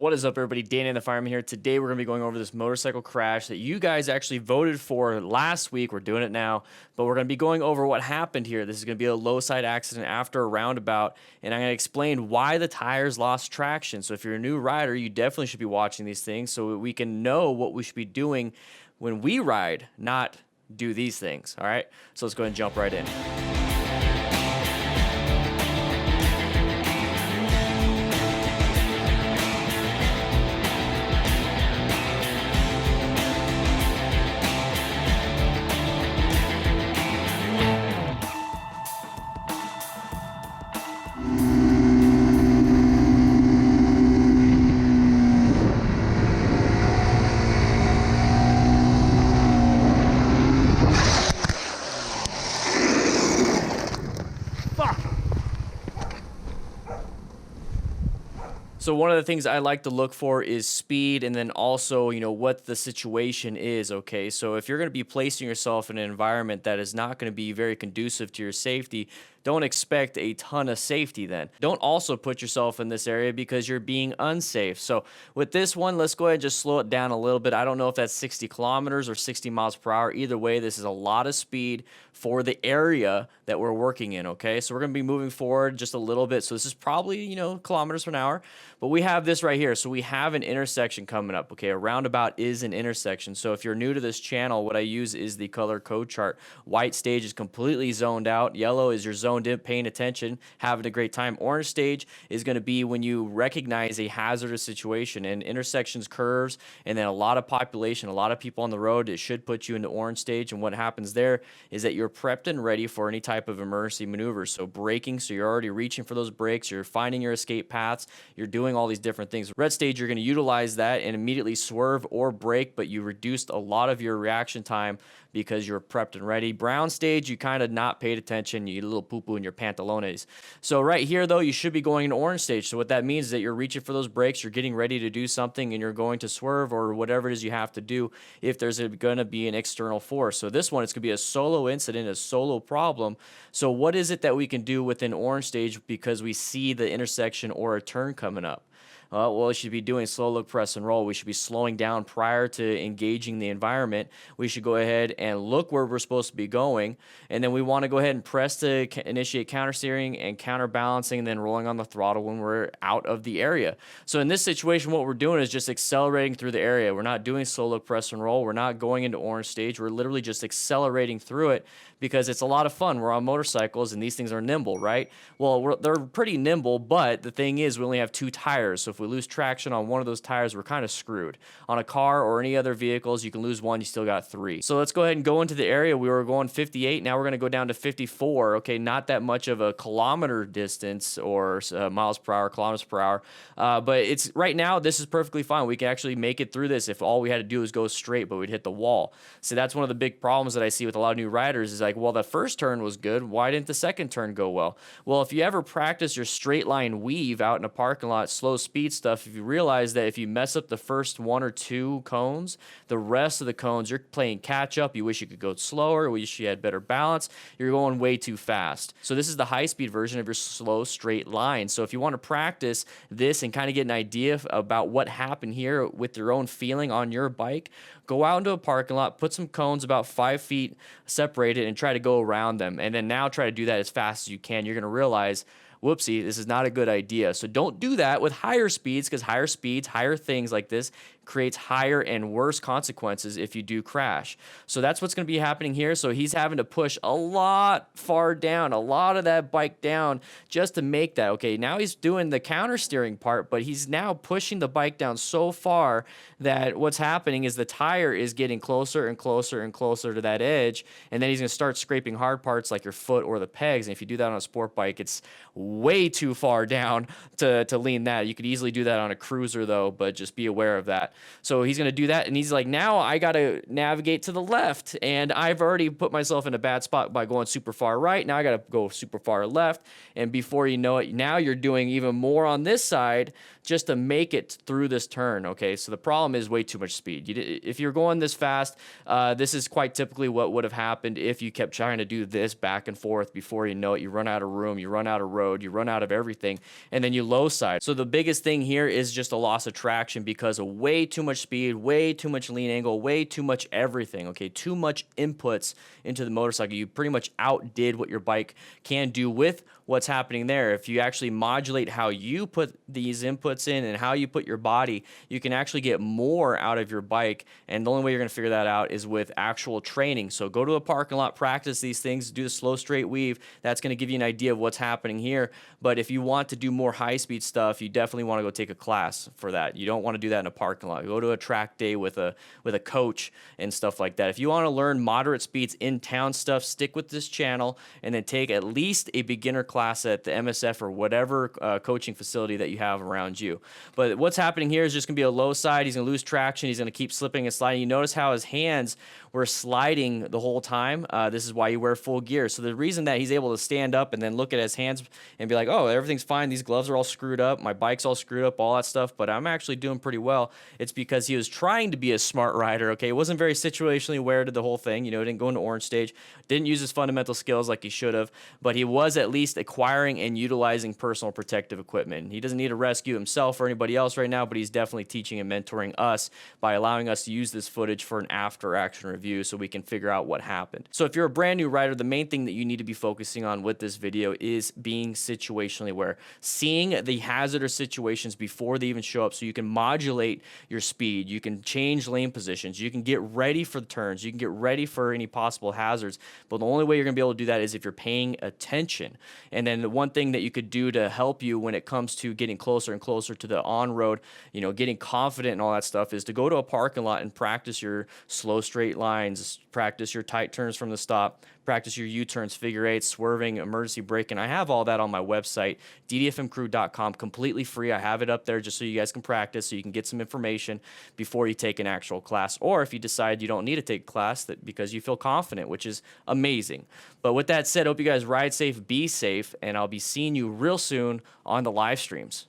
What is up, everybody? DanDanTheFireman here. Today, we're going to be going over this motorcycle crash that you guys actually voted for last week. We're doing it now, but we're going to be going over what happened here. This is going to be a low side accident after a roundabout, and I'm going to explain why the tires lost traction. So if you're a new rider, you definitely should be watching these things so we can know what we should be doing when we ride, not do these things. All right, so let's go ahead and jump right in. So one of the things I like to look for is speed, and then also, what the situation is, okay? So if you're going to be placing yourself in an environment that is not going to be very conducive to your safety, don't expect a ton of safety then. Don't also put yourself in this area because you're being unsafe. So with this one, let's go ahead and just slow it down a little bit. I don't know if that's 60 kilometers or 60 miles per hour. Either way, this is a lot of speed for the area that we're working in, okay? So we're going to be moving forward just a little bit. So this is probably, kilometers per hour. But we have this right here. So we have an intersection coming up, okay? A roundabout is an intersection. So if you're new to this channel, what I use is the color code chart. White stage is completely zoned out. Yellow is your zoned in, paying attention, having a great time. Orange stage is going to be when you recognize a hazardous situation, and intersections, curves, and then a lot of population, a lot of people on the road. It should put you into orange stage. And what happens there is that you're prepped and ready for any type of emergency maneuver. So braking, so you're already reaching for those brakes. You're finding your escape paths. You're doing all these different things. Red stage, you're going to utilize that and immediately swerve or brake, but you reduced a lot of your reaction time because you're prepped and ready. Brown stage, you kind of not paid attention. You get a little poo-poo in your pantalones. So right here, though, you should be going into orange stage. So what that means is that you're reaching for those brakes, you're getting ready to do something, and you're going to swerve or whatever it is you have to do if there's going to be an external force. So this one, it's going to be a solo incident, a solo problem. So what is it that we can do within orange stage because we see the intersection or a turn coming up? Well, we should be doing slow look, press, and roll. We should be slowing down prior to engaging the environment. We should go ahead and look where we're supposed to be going, and then we want to go ahead and press to initiate countersteering and counterbalancing, and then rolling on the throttle when we're out of the area. So in this situation, what we're doing is just accelerating through the area. We're not doing slow look, press, and roll. We're not going into orange stage. We're literally just accelerating through it because it's a lot of fun. We're on motorcycles, and these things are nimble, right? Well, they're pretty nimble, but the thing is we only have two tires, so if we lose traction on one of those tires, we're kind of screwed. On a car or any other vehicles, you can lose one, you still got three. So let's go ahead and go into the area. We were going 58, now we're going to go down to 54. Okay, not that much of a kilometer distance or miles per hour, kilometers per hour, but it's right now, this is perfectly fine. We can actually make it through this if all we had to do is go straight, but we'd hit the wall. So that's one of the big problems that I see with a lot of new riders is like, well, the first turn was good. Why didn't the second turn go well? Well, if you ever practice your straight line weave out in a parking lot, slow speed stuff, if you realize that if you mess up the first one or two cones, the rest of the cones, you're playing catch up. You wish you could go slower. You wish you had better balance. You're going way too fast. So this is the high speed version of your slow straight line. So if you want to practice this and kind of get an idea about what happened here with your own feeling on your bike, go out into a parking lot, put some cones about 5 feet separated and try to go around them. And then now try to do that as fast as you can. You're going to realize, whoopsie, this is not a good idea. So don't do that with higher speeds, because higher speeds, higher things like this creates higher and worse consequences if you do crash. So that's what's going to be happening here. So he's having to push a lot far down, a lot of that bike down just to make that. Okay, now he's doing the counter steering part, but he's now pushing the bike down so far that what's happening is the tire is getting closer and closer and closer to that edge, and then he's going to start scraping hard parts like your foot or the pegs. And if you do that on a sport bike, it's way too far down to lean that. You could easily do that on a cruiser though, but just be aware of that. So he's going to do that, and he's like, now I got to navigate to the left, and I've already put myself in a bad spot by going super far right. Now I got to go super far left, and before you know it, now you're doing even more on this side just to make it through this turn. Okay, so the problem is way too much speed. If you're going this fast, this is quite typically what would have happened if you kept trying to do this back and forth. Before you know it, you run out of room, you run out of road, you run out of everything, and then you low side. So the biggest thing here is just a loss of traction because of way too much speed, way too much lean angle, way too much everything. Okay, too much inputs into the motorcycle. You pretty much outdid what your bike can do with what's happening there. If you actually modulate how you put these inputs in and how you put your body, you can actually get more out of your bike. And the only way you're going to figure that out is with actual training. So go to a parking lot, practice these things, do the slow straight weave. That's going to give you an idea of what's happening here. But if you want to do more high speed stuff, you definitely want to go take a class for that. You don't want to do that in a parking lot. Go to a track day with a coach and stuff like that. If you want to learn moderate speeds in town stuff, stick with this channel and then take at least a beginner class at the MSF or whatever coaching facility that you have around you. But what's happening here is just going to be a low side. He's going to lose traction. He's going to keep slipping and sliding. You notice how his hands were sliding the whole time. This is why you wear full gear. So the reason that he's able to stand up and then look at his hands and be like, oh, everything's fine. These gloves are all screwed up. My bike's all screwed up, all that stuff, but I'm actually doing pretty well. It's because he was trying to be a smart rider, okay? It wasn't very situationally aware to the whole thing. You know, didn't go into orange stage, didn't use his fundamental skills like he should have, but he was at least acquiring and utilizing personal protective equipment. He doesn't need to rescue himself or anybody else right now, but he's definitely teaching and mentoring us by allowing us to use this footage for an after-action review so we can figure out what happened. So if you're a brand new rider, the main thing that you need to be focusing on with this video is being situationally aware, seeing the hazardous situations before they even show up so you can modulate your speed, you can change lane positions, you can get ready for the turns, you can get ready for any possible hazards. But the only way you're going to be able to do that is if you're paying attention. And then the one thing that you could do to help you when it comes to getting closer and closer to the on-road, you know, getting confident and all that stuff is to go to a parking lot and practice your slow straight lines, practice your tight turns from the stop, practice your U-turns, figure eights, swerving, emergency braking. I have all that on my website, DDFMcrew.com, completely free. I have it up there just so you guys can practice, so you can get some information before you take an actual class. Or if you decide you don't need to take a class that because you feel confident, which is amazing. But with that said, hope you guys ride safe, be safe, and I'll be seeing you real soon on the live streams.